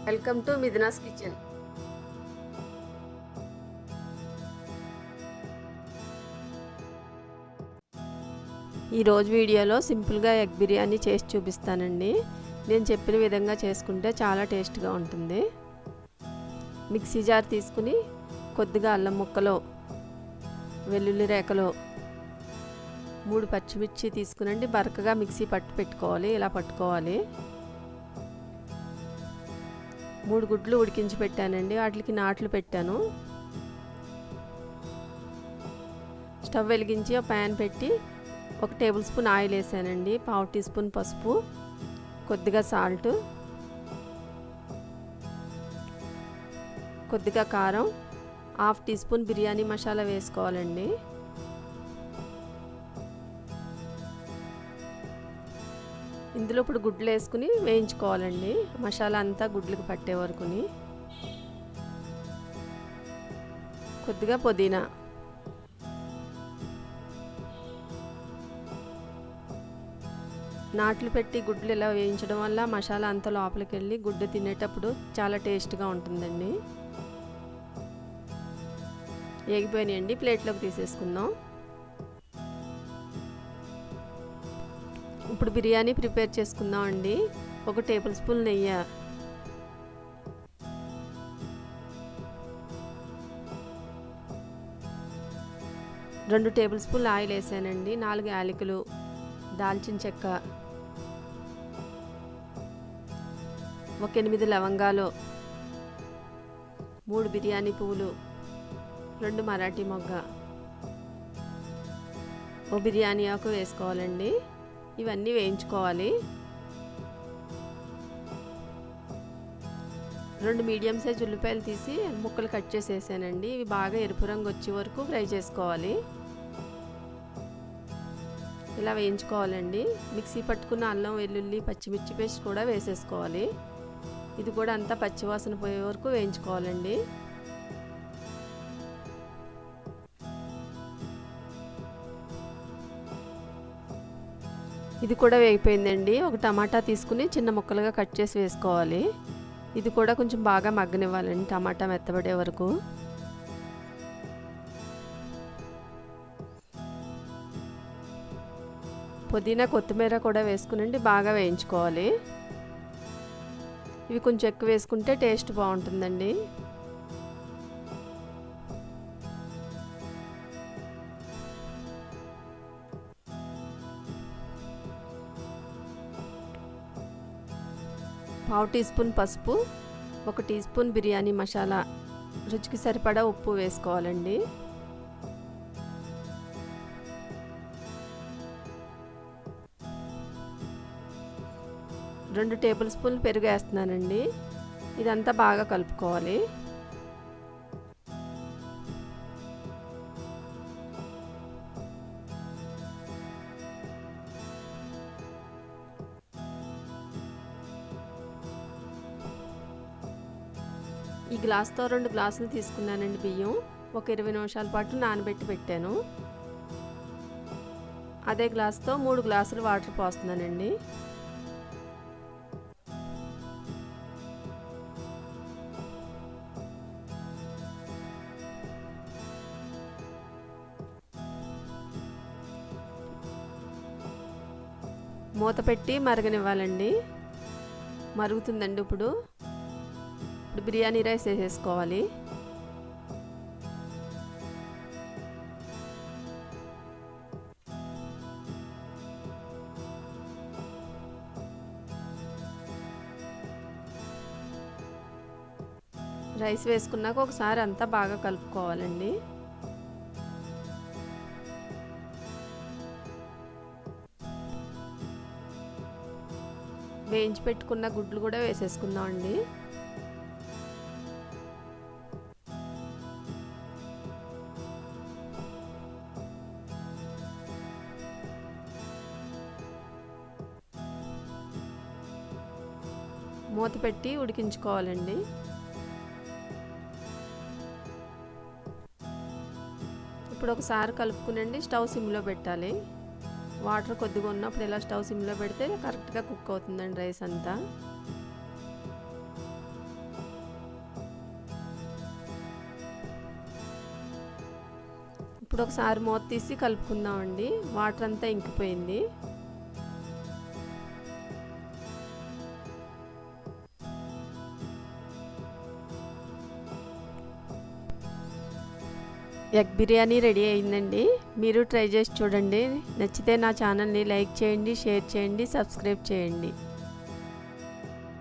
Welcome to Mithuna's kitchen. ఈరోజు వీడియోలో సింపుల్గా ఎగ్ బిర్యానీ చేసి చూపిస్తానండి. నేను చెప్పిన విధంగా చేసుకుంటే చాలా టేస్ట్గా ఉంటుంది. మిక్సీ జార్ తీసుకుని కొద్దిగా అల్లం ముక్కలు, వెల్లుల్లి రేకలు, 3 పచ్చిమిర్చి తీసుకునండి బరకగా మిక్సీ పెట్టుకోవాలి. ఇలా పట్టుకోవాలి. 3 గుడ్లు ఉడికించి పెట్టానండి. వాటికి నాట్లు పెట్టాను. స్టవ్ వెలిగించి ఒక ప్యాన్ పెట్టి 1 టేబుల్ స్పూన్ ఆయిల్ వేసానండి. 1/2 టీ స్పూన్ పసుపు, కొద్దిగా సాల్ట్, కొద్దిగా కారం, 1/2 టీ స్పూన్ బిర్యానీ మసాలా వేసుకోవాలండి. ఇందులో ఇప్పుడు గుడ్లు వేసుకుని వేయించుకోవాలండి. మసాలా అంతా గుడ్లకు పట్టే వరకుని. కొద్దిగా పుదీనా, నాట్లు పెట్టి గుడ్లు ఇలా వేయించడం వల్ల మసాలా అంతా లోపలికి వెళ్ళి గుడ్డు తినేటప్పుడు చాలా టేస్ట్గా ఉంటుందండి. వేగిపోయినాయండి. ప్లేట్లోకి తీసేసుకుందాం. ఇప్పుడు బిర్యానీ ప్రిపేర్ చేసుకుందాం అండి. 1 టేబుల్ స్పూన్ నెయ్యి, 2 టేబుల్ స్పూన్ల ఆయిల్ వేసానండి. 4 యాలకులు, దాల్చిన చెక్క, 8 లవంగాలు, 3 బిర్యానీ పువ్వులు, 2 మరాఠీ మొగ్గ, 1 బిర్యానీ ఆకు వేసుకోవాలండి. ఇవన్నీ వేయించుకోవాలి. 2 మీడియం సైజ్ ఉల్లిపాయలు తీసి ముక్కలు కట్ చేసి వేసానండి. ఇవి బాగా ఎరుపు రంగు వచ్చే వరకు ఫ్రై చేసుకోవాలి. ఇలా వేయించుకోవాలండి. మిక్సీ పట్టుకున్న అల్లం, వెల్లుల్లి, పచ్చిమిర్చి పేస్ట్ కూడా వేసేసుకోవాలి. ఇది కూడా అంతా పచ్చివాసన పోయే వరకు వేయించుకోవాలండి. ఇది కూడా వేగిపోయిందండి. 1 టమాటా తీసుకుని చిన్న ముక్కలుగా కట్ చేసి వేసుకోవాలి. ఇది కూడా కొంచెం బాగా మగ్గనివ్వాలండి, టమాటా మెత్తబడే వరకు. పుదీనా, కొత్తిమీర కూడా వేసుకునండి బాగా వేయించుకోవాలి. ఇవి కొంచెం ఎక్కువ వేసుకుంటే టేస్ట్ బాగుంటుందండి. పావు టీ స్పూన్ పసుపు, 1 టీ స్పూన్ బిర్యానీ మసాలా, రుచికి సరిపడా ఉప్పు వేసుకోవాలండి. రెండు టేబుల్ స్పూన్లు పెరుగు వేస్తున్నానండి. ఇదంతా బాగా కలుపుకోవాలి. ఈ గ్లాస్తో 2 గ్లాసులు తీసుకున్నానండి బియ్యం. ఒక 20 నిమిషాల పాటు నానబెట్టి పెట్టాను. అదే గ్లాస్తో 3 గ్లాసులు వాటర్ పోస్తున్నానండి. మూత పెట్టి మరగనివ్వాలండి. మరుగుతుందండి. ఇప్పుడు బిర్యానీ రైస్ వేసేసుకోవాలి. రైస్ వేసుకున్నాక ఒకసారి అంతా బాగా కలుపుకోవాలండి. వేయించి పెట్టుకున్న గుడ్లు కూడా వేసేసుకుందాం అండి. మూత పెట్టి ఉడికించుకోవాలండి. ఇప్పుడు ఒకసారి కలుపుకునండి. స్టవ్ సిమ్లో పెట్టాలి. వాటర్ కొద్దిగా ఉన్నప్పుడు ఇలా స్టవ్ సిమ్లో పెడితే కరెక్ట్గా కుక్ అవుతుందండి రైస్ అంతా. ఇప్పుడు ఒకసారి మూత తీసి కలుపుకుందామండి. వాటర్ అంతా ఇంకిపోయింది. ఎగ్ బిర్యానీ రెడీ అయిందండి. మీరు ట్రై చేసి చూడండి. నచ్చితే నా ఛానల్ని లైక్ చేయండి, షేర్ చేయండి, సబ్స్క్రైబ్ చేయండి.